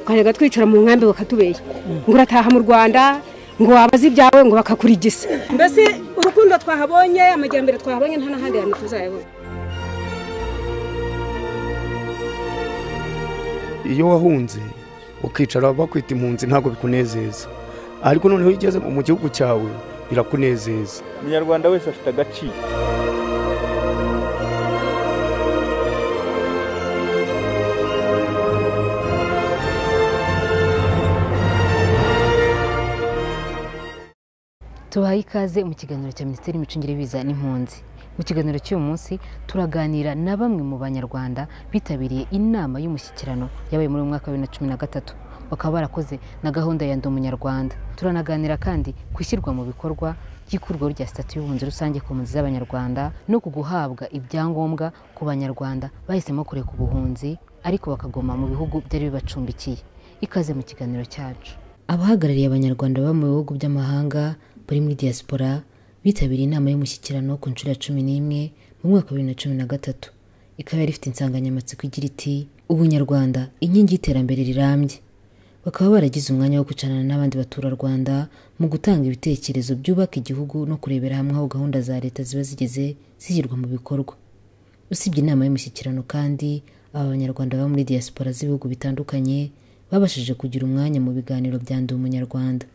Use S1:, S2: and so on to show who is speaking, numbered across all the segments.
S1: ukajya twicara mu nkambi bakatubeshya ngo urataha mu Rwanda ngo wabaze ibyawe ngo bakakurigisa. Mbese urukundo twahabonye, amajyambere twahabonye nta n'ahandi hantu tuzayabona.
S2: Iyo wahunze ukicara bakwita impunzi ntabwo bikunezeza, ariko noneho igeze mu gihugu cyawe birakunezeza.
S3: Umunyarwanda wese afite agaciro.
S4: Tubaye ikaze mu kiganiro cya Minisiteri y'Imicungire y'Ibiza n'Impunzi. Mu kiganiro cy'uyu munsi turaganira na bamwe mu banyarwanda bitabiriye inama y'umushyikirano yabaye muri mwaka wa 2013, bakaba barakoze na gahunda ya Ndi Umunyarwanda. Turanaganira kandi kwishyirwa mu bikorwa by'ikurwa rya statut y'ubuhunzi rusange ku mpunzi z'abanyarwanda no kuguhabwa ibyangombwa ku banyarwanda bahisemo kureka ubuhunzi ariko bakagoma mu bihugu byari bibacumbikiye. Ikaze mu kiganiro cyacu. Abahagarariye abanyarwanda baba mu bihugu by'amahanga bari muri diaspora bitabiriye inama y'umushyikirano ku nshuro ya 11 mu mwaka wa 2013. Ikaba yari ifite insanganyamatsiko igira iti ubunyarwanda inkingi y'iterambere rirambye. Bakaba baragize umwanya wo kwicarana n'abandi baturarwanda mu gutanga ibitekerezo byubaka igihugu no kurebera hamwe aho gahunda za leta ziba zigeze zishyirwa mu bikorwa. Usibye inama y'umushyikirano kandi aba banyarwanda baba muri diaspora z'ibihugu bitandukanye babashije kugira umwanya mu biganiro bya Ndi Umunyarwanda.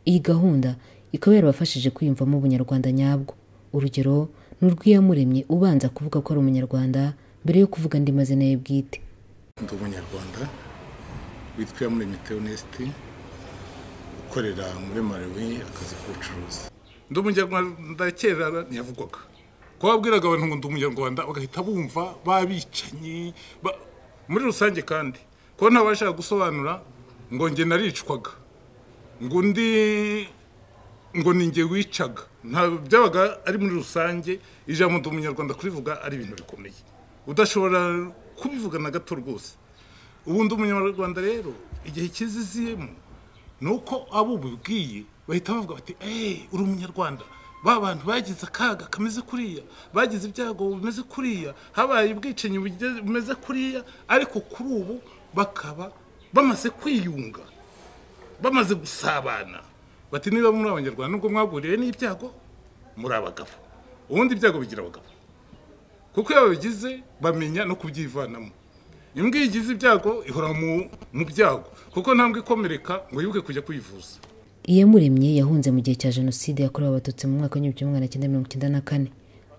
S4: Iyi gahunda ikaba yarabafashije kwiyumvamo ubunyarwanda nyabwo. Urugero n'urw'Iyamuremye ubanza kuvuga ko ari umunyarwanda mbere yo kuvuga andi mazina ye bwite.
S5: Ndi Umunyarwanda witwa Iyamuremye Theoneste ukorera muri Malawi akazi k'ubucuruzi. Ndi Umunyarwanda kera ntiyavugwaga. Ko wabwiraga abantu ngo Ndi Umunyarwanda bagahita bumva babicanye muri rusange, kandi ko ntabashaka gusobanura ngo nge naricwaga ngo ninge wicaga. Nta byabaga ari muri rusange. Ijambo Ndi Umunyarwanda kurivuga ari ibintu bikomeye udashobora kubivuga na gato rwose. Ubu Ndi Umunyarwanda rero igihe kiziziyemo nuko abo bubwiye bahita bavuga bati uri umunyarwanda. Ba bantu bagize akaga kameze kuriya, bagize ibyago bimeze kuriya, habaye ubwicanyi bumeze kuriya, ariko kuri ubu bakaba bamaze kwiyunga, bamaze gusabana. Bati niba muri abanyarwanda nubwo mwaguriye n'ibyago muri abagabo, ubundi ibyago bigira abagabo, kuko iyo babigize bamenya no kubyivanamo. Imbwa igize ibyago ihora mu byago, kuko ntambwe ikomereka ngo yibuke kujya kwivuza.
S4: Iyamuremye yahunze mu gihe cya Jenoside yakorewe Abatutsi mu mwaka wa 1994.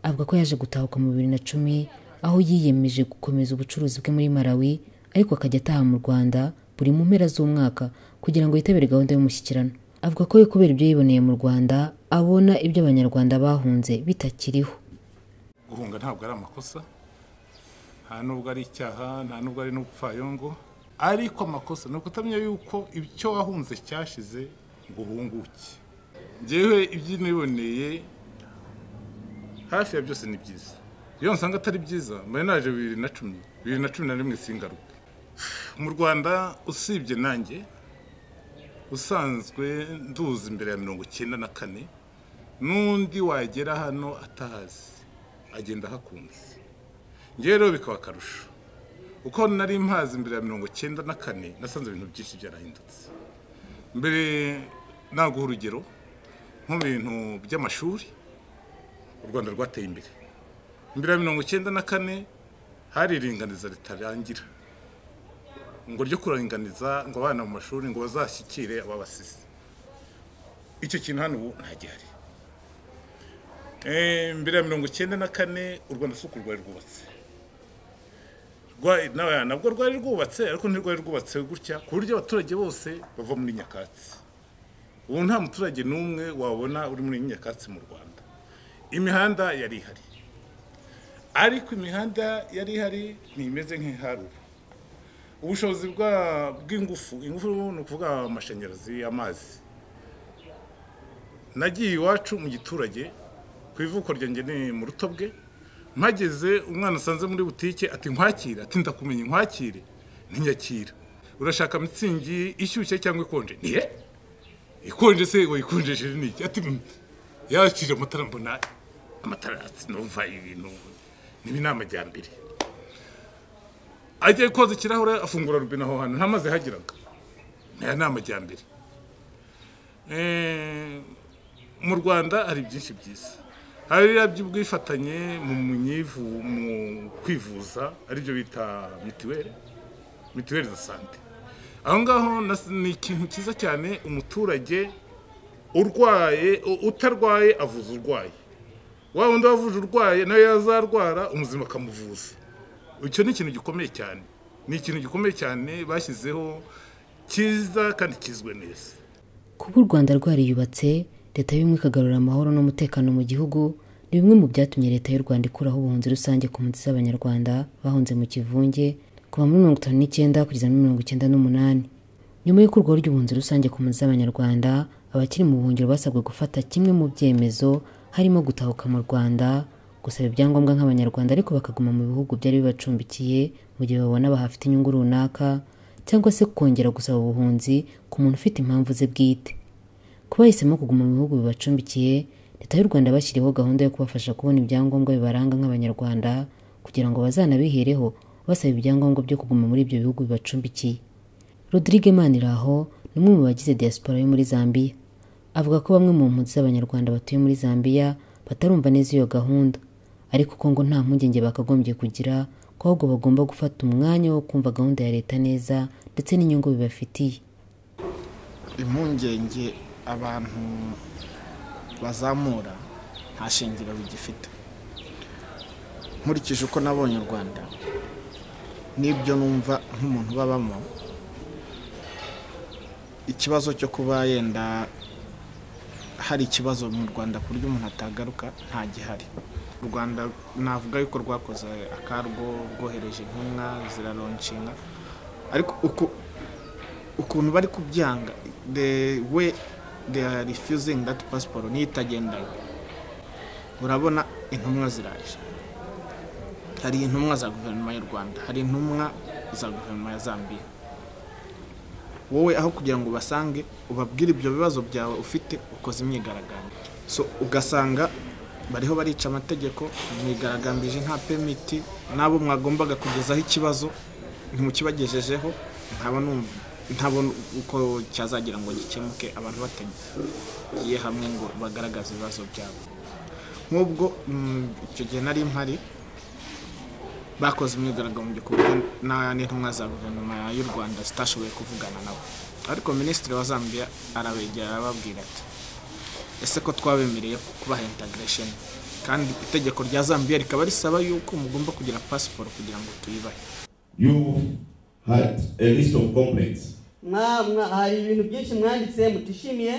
S4: Avuga ko yaje gutahuka mu 2010 aho yiyemeje gukomeza ubucuruzi bwe muri Malawi, ariko akajya ataha mu Rwanda buri mu mpera z'umwaka kugira ngo yitabire gahunda y'umushyikirano. Avuga ko kubera ibyo yiboneye mu Rwanda abona ibyo abanyarwanda bahunze bitakiriho.
S5: Guhunga ntabwo ari amakosa, nta nubwo ari icyaha, nta nubwo ari n'ubupfayongo, ariko amakosa ni ukutamenya yuko icyo wahunze cyashize ngo uhunguke. Njyewe ibyo niboneye hafi ya byose ni byiza. Iyo nsanga atari byiza mbaye naje 2011 singaruke. Mu Rwanda usibye nanjye usanzwe nduzi imbere ya 1994 n'undi wagera hano atahazi agenda hakunze. Njye rero bikaba akarusho uko nari mpazi imbere ya 1994 nasanze ibintu byinshi byarahindutse. Mbere naguha urugero nko mu bintu by'amashuri u Rwanda rwateye imbere. Imbere ya 1994 hari iringaniza ritarangira ngo ryo kuringaniza ngo abana mu mashuri ngo bazashyikire ababasize. Icyo kintu hano ubu ntagihari. Imbere ya 1994 u Rwanda suko rwari rwubatse. Nabwo rwari rwubatse, ariko ntirwari rwubatse gutya ku buryo abaturage bose bava muri nyakatsi. Ubu nta muturage n'umwe wabona uri muri nyakatsi mu Rwanda. Imihanda yari ihari, ariko imihanda yari ihari ntimeze nk'ihari. Ubushobozi bw'ingufu ni ukuvuga amashanyarazi, amazi. Nagiye iwacu mu giturage ku ivuko ryanjye ni mu Rutobwe, mpageze umwana asanze muri butike ati nkwakira, ati ndakumenye nkwakire, ntinyakira. Urashaka mitsingi ishyushye cyangwa ikonje? Niye ikonje se wayikonjeje niki? Ati yakije amatara, mbona amatara numva ibintu n'ibinamajyambere. Agiye koza ikirahure afungura rubina aho hantu ntamaze hagiraga. aya ni amajyambere. Mu Rwanda hari byinshi byiza, hari by'ubwifatanye mu kwivuza aribyo bita mituweli de sante. Aho ngaho ni ikintu cyiza cyane, umuturage utarwaye avuza urwaye, wa wundi wavuje urwaye nawe yazarwara umuzima akamuvuza. Icyo ni ikintu gikomeye cyane, ni ikintu gikomeye cyane bashyizeho cyiza kandi kizwe neza.
S4: Kuba u Rwanda rwariyubatse, leta y'ubumwe ikagarura amahoro n'umutekano mu gihugu, ni bimwe mu byatumye leta y'u Rwanda ikuraho ubuhunzi rusange ku mpunzi z'abanyarwanda bahunze mu kivunge kuva muri 1959 kugeza muri 1998. Nyuma y'ikurwaho ry'ubuhunzi rusange ku mpunzi z'abanyarwanda, abakiri mu buhungiro basabwe gufata kimwe mu byemezo, harimo gutahuka mu Rwanda, gusaba ibyangombwa nk'abanyarwanda ariko bakaguma mu bihugu byari bibacumbikiye mu gihe babona bahafite inyungu runaka, cyangwa se kongera gusaba ubuhunzi ku muntu ufite impamvu ze bwite. Kuba bahisemo kuguma mu bihugu bibacumbikiye, leta y'u Rwanda bashyiriyeho gahunda yo kubafasha kubona ibyangombwa bibaranga nk'abanyarwanda kugira ngo bazanabihereho basaba ibyangombwa byo kuguma muri ibyo bihugu bibacumbikiye. Rodrigue Maniraho ni umwe mu bagize diaspora yo muri Zambia. Avuga ko bamwe mu mpunzi z'abanyarwanda batuye muri Zambia batarumva neza iyo gahunda, ariko ko ngo nta mpungenge bakagombye kugira, ko ahubwo bagomba gufata umwanya wo kumva gahunda ya leta neza ndetse n'inyungu bibafitiye.
S6: Impungenge abantu bazamura nta shingiro bigifite. Nkurikije uko nabonye u Rwanda n'ibyo numva nk'umuntu babamo, ikibazo cyo kuba yenda hari ikibazo mu Rwanda ku buryo umuntu atagaruka nta gihari. U Rwanda navuga yuko rwakoze akarwo, rwohereje intumwa ziraronshinga, ariko ukuntu bari kubyanga, the way they are refusing that passport ni itagendanye. Urabona intumwa ziraje, hari intumwa za guverinoma y'u Rwanda, hari intumwa za guverinoma ya Zambia. Wowe aho kugira ngo basange ubabwire ibyo bibazo byawe ufite, ukoze imyigaragambyo. So ugasanga bariho barica amategeko, imyigaragambije nta permit, nabo mwagombaga kugezaho ikibazo ntimukibagejejeho, ntabona uko cyazagira ngo gikemuke abantu batagiye hamwe ngo bagaragaze ibibazo byabo. Nk'ubwo icyo gihe nari mpari, bakoze imyigaragambyo ku buryo n'intumwa za guverinoma y'u Rwanda zitashoboye kuvugana nabo, ariko minisitiri wa Zambia arabegera arababwira ati ese ko twabemereye kubaha integration kandi itegeko rya Zambia rikaba risaba yuko mugomba kugira passport kugira ngo tuyibahe.
S7: You had a list of complaints.
S8: hari ibintu byinshi mwanditse mutishimiye.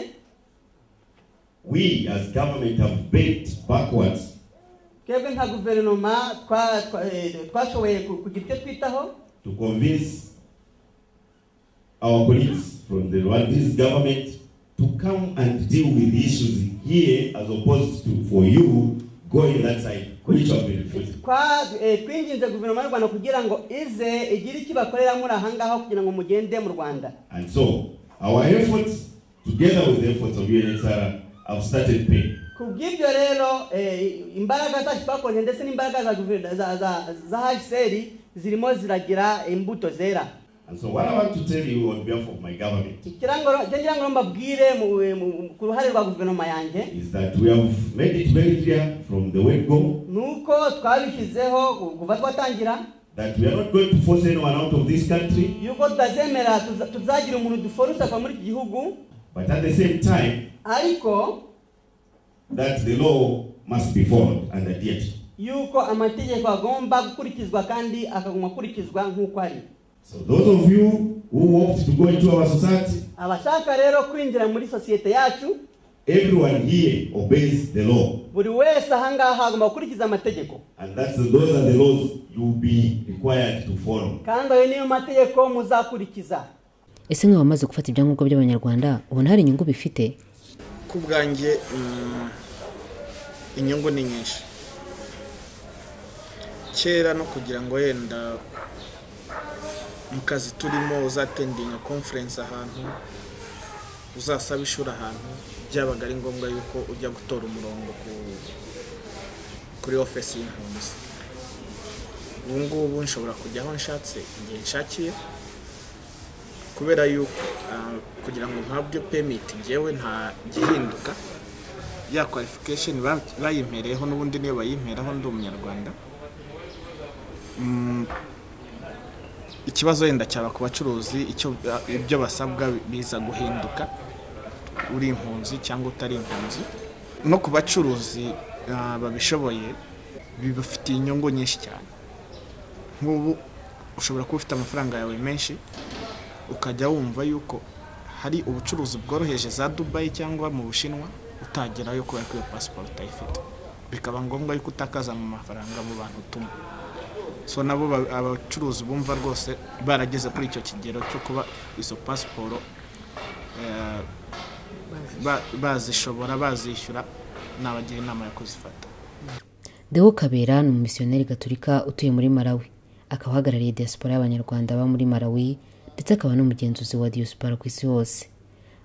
S7: We as government have bent backwards
S8: Kebwe nka guverinoma twashoboye kugira icyo twitaho
S7: to convince our colleagues from the Rwandese government to come and deal with issues here as opposed to for you going that side, which have been refused.
S8: Twinginze guverinoma y'u Rwanda kugira ngo ize igire icyo bakorera muri ahangaho kugira ngo mugende mu Rwanda.
S7: And so our efforts together with the efforts of UNHCR have started paying.
S8: Kubw'ibyo rero imbaraga zacu twakoze ndetse n'imbaraga za guverinoma za HCR zirimo ziragira imbuto zera.
S7: And so what I want to tell you on behalf of my government is that we have made it very clear from the word go that we are not going to force anyone out of this country, but at the same time that the law must be followed and adhered to. So those of you who opt to go into our society, everyone here obeys the law. And those are the laws you will be required to follow.
S4: Ese nk'aba bamaze gufata ibyangombwa by'abanyarwanda ubona hari inyungu bifite?
S6: Ku bwanjye inyungu ni nyinshi. Kera no kugira ngo yenda mukazi turimo uzatendinga conference ahantu, uzasaba ishuri ahantu, byabaga ari ngombwa yuko ujya gutora umurongo kuri office y'impunzi. Ubu ngubu nshobora kujya aho nshatse igihe nshakiye kubera yuko kugira ngo mpabwe permit ngewe nta gihinduka ya qualification bayimpereyeho n'ubundi niyo bayimperaho ndi umunyarwanda. Ikibazo yenda cyaba ku bacuruzi ibyo basabwa biza guhinduka uri impunzi cyangwa utari impunzi. No ku bacuruzi babishoboye bibafitiye inyungu nyinshi cyane. Nk'ubu ushobora kuba ufite amafaranga yawe menshi ukajya wumva yuko hari ubucuruzi bworoheje za Dubai cyangwa mu Bushinwa utagerayo kubera ko iyo passport utayifite, bikaba ngombwa yuko utakaza mu mafaranga mu bantu tumwe. So nabo abacuruzi bumva rwose barageze kuri icyo kigero cyo kuba izo passport bazishobora bazishyura nabagira inama yo kuzifata.
S4: Deo Kabera ni umumisiyoneri gatolika utuye muri Malawi, akaba ahagarariye diaspora y'abanyarwanda ba muri Malawi ndetse akaba n'umugenzuzi wa diaspora ku isi hose.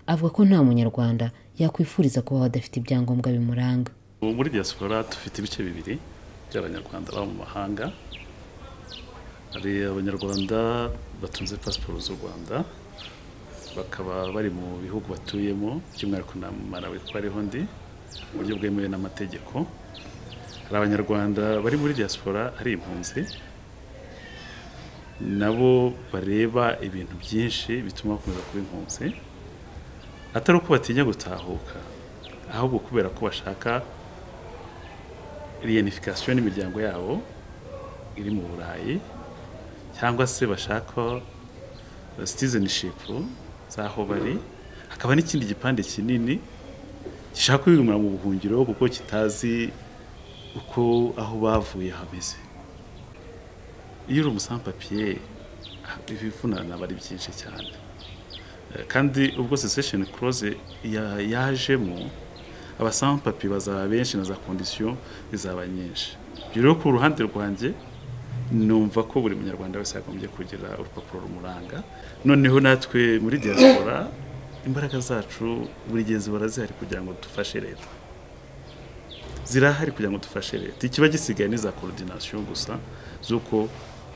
S4: Avuga ko nta munyarwanda yakwifuriza kuba adafite ibyangombwa bimuranga.
S9: Muri diaspora dufite ibice bibiri by'abanyarwanda ba mu mahanga. Hari abanyarwanda batunze passport z'u Rwanda bakaba bari mu bihugu batuyemo by'umwihariko na Malawi ko ariho ndi mu buryo bwemewe n'amategeko. Hari abanyarwanda bari muri diaspora ari impunzi nabo bareba ibintu byinshi bituma bakomeza kuba impunzi, atari uko batinya gutahuka ahubwo kubera ko bashaka reunification n'imiryango yabo iri mu Burayi cyangwa se bashaka citizenship zaho bari. Hakaba n'ikindi gipande kinini gishaka kwigumira mu buhungiro kuko kitazi uko aho bavuye hameze. Iyo uri umusampa papier ibivunana bari byinshi cyane, kandi ubwo cessation clause yajemo abasampa papier bazaba benshi na za condition izaba nyinshi. Biro ku ruhande rwanjye numva ko buri munyarwanda wese yagombye kugira urupapuro rumuranga. Noneho natwe muri diaspora imbaraga zacu buri gihe zibora zihari kugira ngo dufashe leta, zirahari kugira ngo dufashe leta. Ikiba gisigaye ni za coordination gusa zuko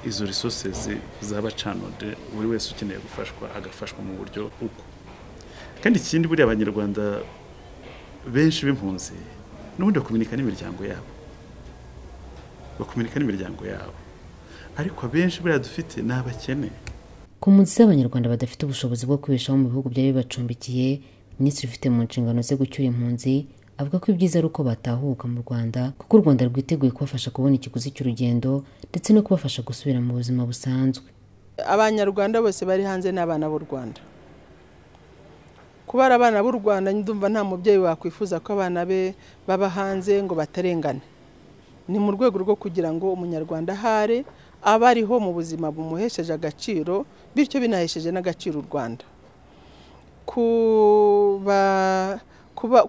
S9: izo resources zaba canode buri wese ukeneye gufashwa agafashwa mu buryo uko. Kandi ikindi buri abanyarwanda benshi b'impunzi n'ubundi bakomunika n'imiryango yabo, ariko abenshi buri dufite n'abakene.
S4: Ku mpunzi z'abanyarwanda badafite ubushobozi bwo kwibeshaho mu bihugu byari bibacumbikiye, Minisitiri ufite mu nshingano ze gucyura impunzi avuga ko ibyiza ari uko batahuka mu Rwanda kuko u Rwanda rwiteguye kubafasha kubona ikiguzi cy'urugendo ndetse no kubafasha gusubira mu buzima busanzwe.
S10: Abanyarwanda bose bari hanze n'abana b'u Rwanda. Kuba abana b'u Rwanda ndumva nta mubyeyi wakwifuza ko abana be baba hanze ngo batarengane. Ni mu rwego rwo kugira ngo umunyarwanda hare abariho mu buzima bumuhesheje agaciro, bityo binahesheje n'agaciro u Rwanda.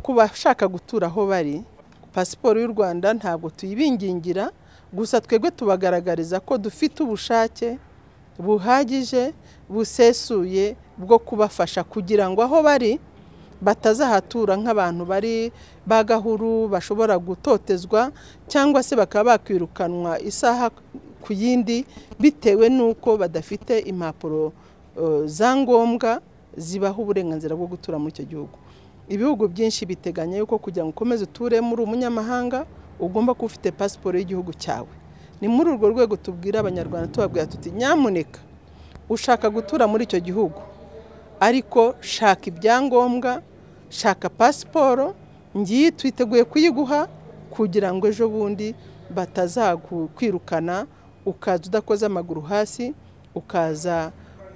S10: Kuba shaka gutura aho bari, pasiporo y'u Rwanda ntabwo tuyibingingira, gusa twebwe tubagaragariza ko dufite ubushake buhagije busesuye bwo kubafasha kugira ngo aho bari batazahatura nk'abantu bari bagahuru bashobora gutotezwa cyangwa se bakaba bakwirukanwa isaha ku yindi bitewe nuko badafite impapuro za ngombwa zibaho uburenganzira bwo gutura muri icyo gihugu. Ibihugu byinshi biteganya yuko kugira ngo ukomeze uture muri umunyamahanga ugomba kuba ufite pasiporo y'igihugu cyawe. Ni muri urwo rwego tubwira abanyarwanda tubabwira tuti nyamuneka ushaka gutura muri icyo gihugu ariko shaka ibyangombwa, shaka pasiporo, ngiye twiteguye kuyiguha kugira ngo ejo bundi batazakwirukana ukaza udakoze amaguru hasi, ukaza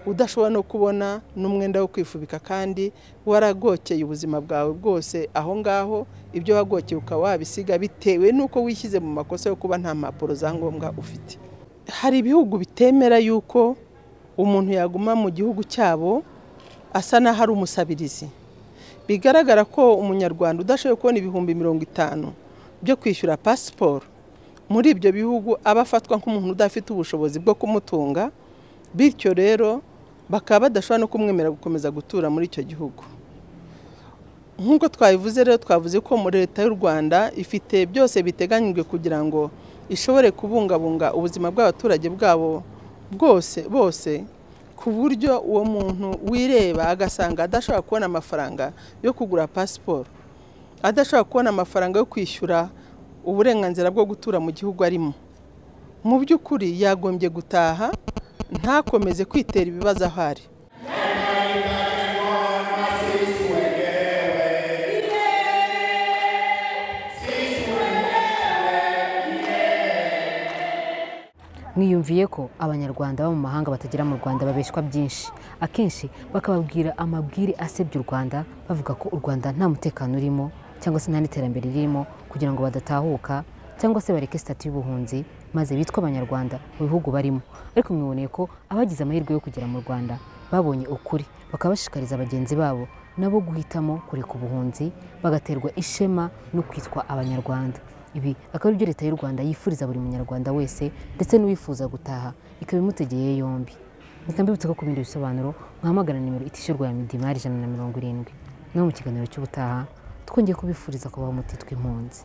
S10: udashobora no kubona n'umwenda wo kwifubika kandi waragokeye ubuzima bwawe bwose aho ngaho, ibyo wagokeye ukaba wabisiga bitewe nuko wishyize mu makosa yo kuba nta mpapuro za ngombwa ufite. Hari ibihugu bitemera yuko umuntu yaguma mu gihugu cyabo asa n'aho ari umusabirizi. Bigaragara ko umunyarwanda udashoboye kubona ibihumbi 50 byo kwishyura pasiporo muri ibyo bihugu aba afatwa nk'umuntu udafite ubushobozi bwo kumutunga, bityo rero bakaba badashobora no kumwemera gukomeza gutura muri icyo gihugu. Nk'uko twabivuze rero, twavuze ko muri leta y'u Rwanda ifite byose biteganyijwe kugira ngo ishobore kubungabunga ubuzima bw'abaturage bwabo bose ku buryo uwo muntu wireba agasanga adashobora kubona amafaranga yo kugura pasiporo, adashobora kubona amafaranga yo kwishyura uburenganzira bwo gutura mu gihugu arimo, mu by'ukuri yagombye gutaha ntakomeze kwitera ibibazo aho ari.
S4: mwiyumviye ko abanyarwanda bo mu mahanga batagera mu Rwanda babeshywa byinshi, akenshi bakababwira amabwire asebya u Rwanda bavuga ko u Rwanda nta mutekano urimo cyangwa se nta n'iterambere ririmo kugira ngo badatahuka cyangwa se bareke sitati y'ubuhunzi maze bitwa abanyarwanda mu bihugu barimo. Ariko mwiboneye ko abagize amahirwe yo kugera mu Rwanda babonye ukuri, bakabashishikariza bagenzi babo nabo guhitamo kureka ubuhunzi bagaterwa ishema no kwitwa abanyarwanda. Ibi akaba ari byo leta y'u Rwanda yifuriza buri munyarwanda wese ndetse n'uwifuza gutaha ikaba imutegeye yombi. Nikambibutse ko ku bindi bisobanuro mwahamagara nimero itishyurwa ya midimari 170. No mu kiganiro cy'ubutaha twongeye kubifuriza kubaho mutitwa impunzi.